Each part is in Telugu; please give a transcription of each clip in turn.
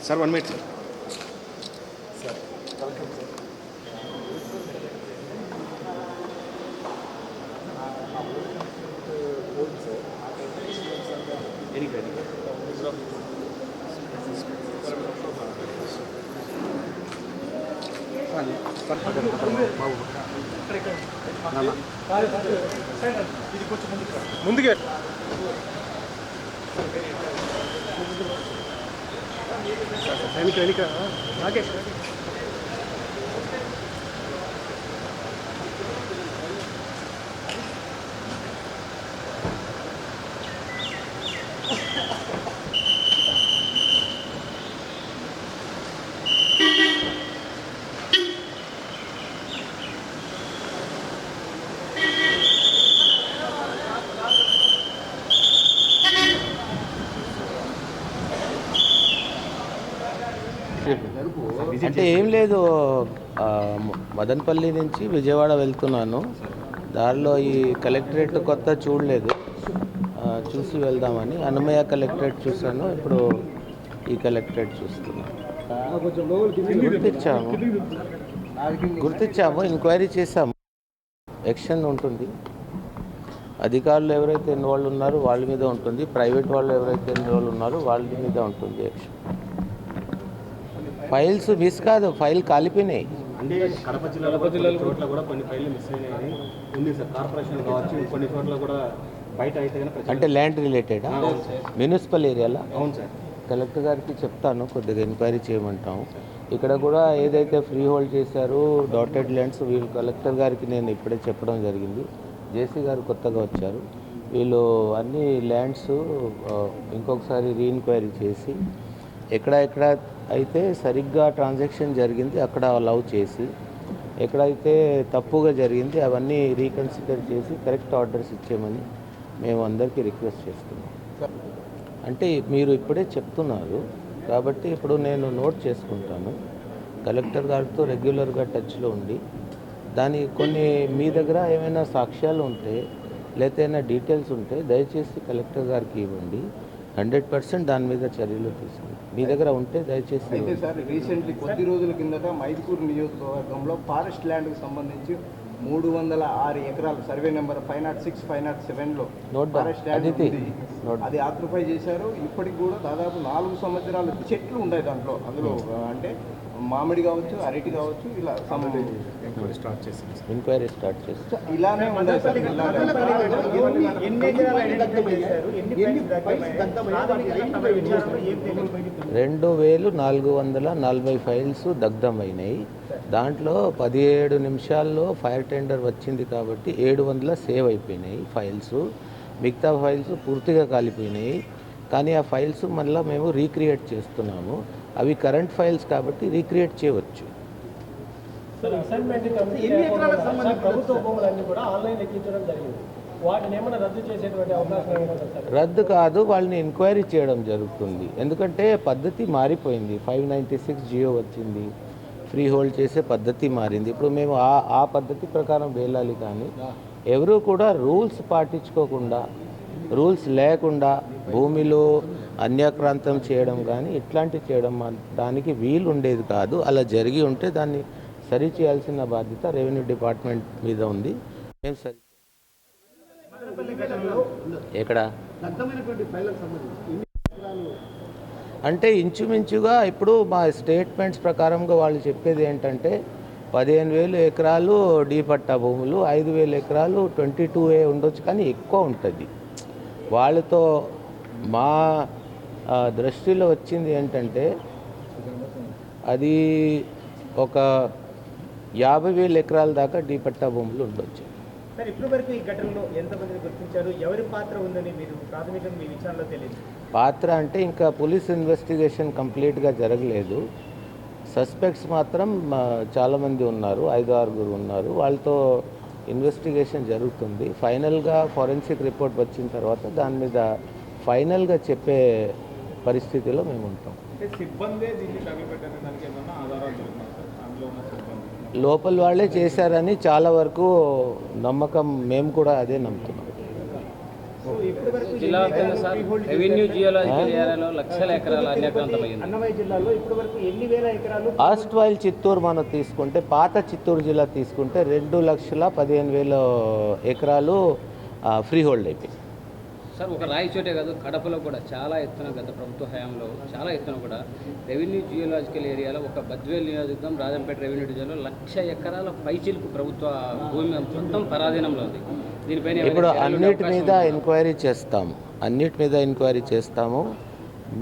Sir, 1 minute, sir. ముందుకే వెనుక నాగేష్ అంటే ఏం లేదు, మదనపల్లి నుంచి విజయవాడ వెళ్తున్నాను. దారిలో ఈ కలెక్టరేట్ కొత్త చూడలేదు, చూసి వెళ్దామని అన్నమయ్య కలెక్టరేట్ చూశాను. ఇప్పుడు ఈ కలెక్టరేట్ చూస్తున్నాను. గుర్తించాము, ఎంక్వైరీ చేశాము. యాక్షన్ ఉంటుంది. అధికారులు ఎవరైతే ఇన్వాల్వ్ ఉన్నారో వాళ్ళ మీద ఉంటుంది, ప్రైవేట్ వాళ్ళు ఎవరైతే ఇన్వాల్వ్ ఉన్నారో వాళ్ళ మీద ఉంటుంది యాక్షన్. ఫైల్స్ మిస్ కాదు, ఫైల్ కాలిపోయినాయి. అంటే కడప జిల్లాలో చోట్ల కూడా కొన్ని ఫైళ్ళు మిస్ అయినాయి ఉంది సార్. కార్పొరేషన్ కావచ్చు, కొన్ని చోట్ల కూడా బయట అయితే అంటే ల్యాండ్ రిలేటెడ్ మున్సిపల్ ఏరియాలో. అవును సార్. కలెక్టర్ గారికి చెప్తాను, కొద్దిగా ఎంక్వైరీ చేయమంటాము. ఇక్కడ కూడా ఏదైతే ఫ్రీ హోల్డ్ చేశారో డాటెడ్ ల్యాండ్స్, వీళ్ళు కలెక్టర్ గారికి నేను ఇప్పుడే చెప్పడం జరిగింది. జేసీ గారు కొత్తగా వచ్చారు. వీళ్ళు అన్ని ల్యాండ్స్ ఇంకొకసారి రీఎన్క్వైరీ చేసి ఎక్కడ అయితే సరిగ్గా ట్రాన్సాక్షన్ జరిగింది అక్కడ అలౌ చేసి, ఎక్కడైతే తప్పుగా జరిగింది అవన్నీ రీకన్సిడర్ చేసి కరెక్ట్ ఆర్డర్స్ ఇచ్చేయమని మేము అందరికీ రిక్వెస్ట్ చేస్తున్నాం. అంటే మీరు ఇప్పుడే చెప్తున్నారు కాబట్టి ఇప్పుడు నేను నోట్ చేసుకుంటాను. కలెక్టర్ గారితో రెగ్యులర్గా టచ్లో ఉండి దాని కొన్ని మీ దగ్గర ఏమైనా సాక్ష్యాలు ఉంటే లేకపోతే ఏమైనా డీటెయిల్స్ ఉంటే దయచేసి కలెక్టర్ గారికి ఇవ్వండి. 100% దాని మీద చర్యలు తీసుకుంటాం. మీ దగ్గర ఉంటే దయచేసి. అయితే సార్, రీసెంట్లీ కొద్ది రోజుల కిందట మైదుకూరు నియోజకవర్గంలో ఫారెస్ట్ ల్యాండ్కి సంబంధించి 306 ఎకరాలు సర్వే నెంబర్ 506, 507లో ఫారెస్ట్ ల్యాండ్ ఉంది. అది ఆక్యుపై చేశారు. ఇప్పటికి కూడా దాదాపు 4 సంవత్సరాలు చెట్లు ఉన్నాయి దాంట్లో. అందులో అంటే మామిడి కావచ్చు, అరటి కావచ్చు, ఇలా ఎంక్వైరీ స్టార్ట్ చేసి ఇలానే ఉన్నాయి సార్. 2440 ఫైల్స్ దగ్ధమైనాయి. దాంట్లో 17 నిమిషాల్లో ఫైర్ టెండర్ వచ్చింది కాబట్టి 700 సేవ్ అయిపోయినాయి ఫైల్స్. మిగతా ఫైల్స్ పూర్తిగా కాలిపోయినాయి. కానీ ఆ ఫైల్స్ మళ్ళీ మేము రీక్రియేట్ చేస్తున్నాము. అవి కరెంట్ ఫైల్స్ కాబట్టి రీక్రియేట్ చేయవచ్చు. రద్దు కాదు, వాళ్ళని ఎంక్వైరీ చేయడం జరుగుతుంది. ఎందుకంటే పద్ధతి మారిపోయింది. 596 జియో వచ్చింది, ఫ్రీ హోల్డ్ చేసే పద్ధతి మారింది. ఇప్పుడు మేము ఆ పద్ధతి ప్రకారం వెళ్ళాలి. కానీ ఎవరు కూడా రూల్స్ పాటించుకోకుండా, రూల్స్ లేకుండా భూమిలో అన్యాక్రాంతం చేయడం కానీ ఇట్లాంటివి చేయడం దానికి వీలు ఉండేది కాదు. అలా జరిగి ఉంటే దాన్ని సరి చేయాల్సిన బాధ్యత రెవెన్యూ డిపార్ట్మెంట్ మీద ఉంది. మేము సరి ఎక్కడ అంటే ఇంచుమించుగా ఇప్పుడు మా స్టేట్మెంట్స్ ప్రకారంగా వాళ్ళు చెప్పేది ఏంటంటే 15,000 ఎకరాలు డీ పట్టా భూములు, 5,000 ఎకరాలు 22A ఉండొచ్చు, కానీ ఎక్కువ ఉంటుంది. వాళ్ళతో మా దృష్టిలో వచ్చింది ఏంటంటే అది ఒక 50,000 ఎకరాల దాకా డీ పట్టా భూములు ఉండొచ్చు. సార్ ఇప్పటి వరకు ఈ ఘటనలో ఎంతమందిని గుర్తించారు, ఎవరి పాత్ర ఉందని మీరు ప్రాథమికంగా మీ విచారణలో తెలియదు? పాత్ర అంటే ఇంకా పోలీస్ ఇన్వెస్టిగేషన్ కంప్లీట్గా జరగలేదు. సస్పెక్ట్స్ మాత్రం చాలామంది ఉన్నారు, 5-6 ఉన్నారు. వాళ్ళతో ఇన్వెస్టిగేషన్ జరుగుతుంది. ఫైనల్గా ఫోరెన్సిక్ రిపోర్ట్ వచ్చిన తర్వాత దాని మీద ఫైనల్గా చెప్పే పరిస్థితిలో మేము ఉంటాం. సిబ్బందే దీన్ని తగలబెట్టారనే దానికి ఏమన్నా ఆధారాలు దొరుకుతాయి సార్? అందులో ఉన్న సిబ్బంది లోపల వాళ్ళే చేశారని చాలా వరకు నమ్మకం, మేము కూడా అదే నమ్ముతున్నాం. జిల్లా వ్యాప్తంగా సార్ రెవెన్యూ జియోలాజికల్ ఏరియాలో లక్షల ఎకరాల అన్యాక్రాంతమైంది. అన్నమయ్య జిల్లాలో ఇప్పటి వరకు ఎన్ని వేల ఎకరాలు? ఆస్ట్వాయిల్ చిత్తూరు మనం తీసుకుంటే, పాత చిత్తూరు జిల్లా తీసుకుంటే 2,15,000 ఎకరాలు ఫ్రీ హోల్డ్ అయిపోయి. సార్ ఒక రాయచోటే కాదు, కడపలో కూడా చాలా ఎత్తున గత ప్రభుత్వ హయాంలో చాలా ఎత్తున కూడా రెవెన్యూ జియోలాజికల్ ఏరియాలో ఒక బద్వేల్ నియోజకవర్గం రాజంపేట రెవెన్యూ డివిజన్లో 1,00,000 ఎకరాల పైచిలకు ప్రభుత్వ భూమి మొత్తం పరాధీనంలో ఉంది. దీనిపైన ఇప్పుడు అన్నిటి మీద ఎంక్వైరీ చేస్తాము.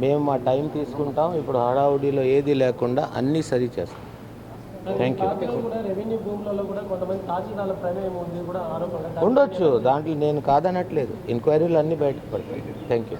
మేము మా టైం తీసుకుంటాం. ఇప్పుడు హడావుడిలో ఏది లేకుండా అన్నీ సరి చేస్తాం. Thank you. ఉండొచ్చు, దాంట్లో నేను కాదనట్లేదు. ఎంక్వైరీలు అన్నీ బయటకు పడతాయి. Thank you.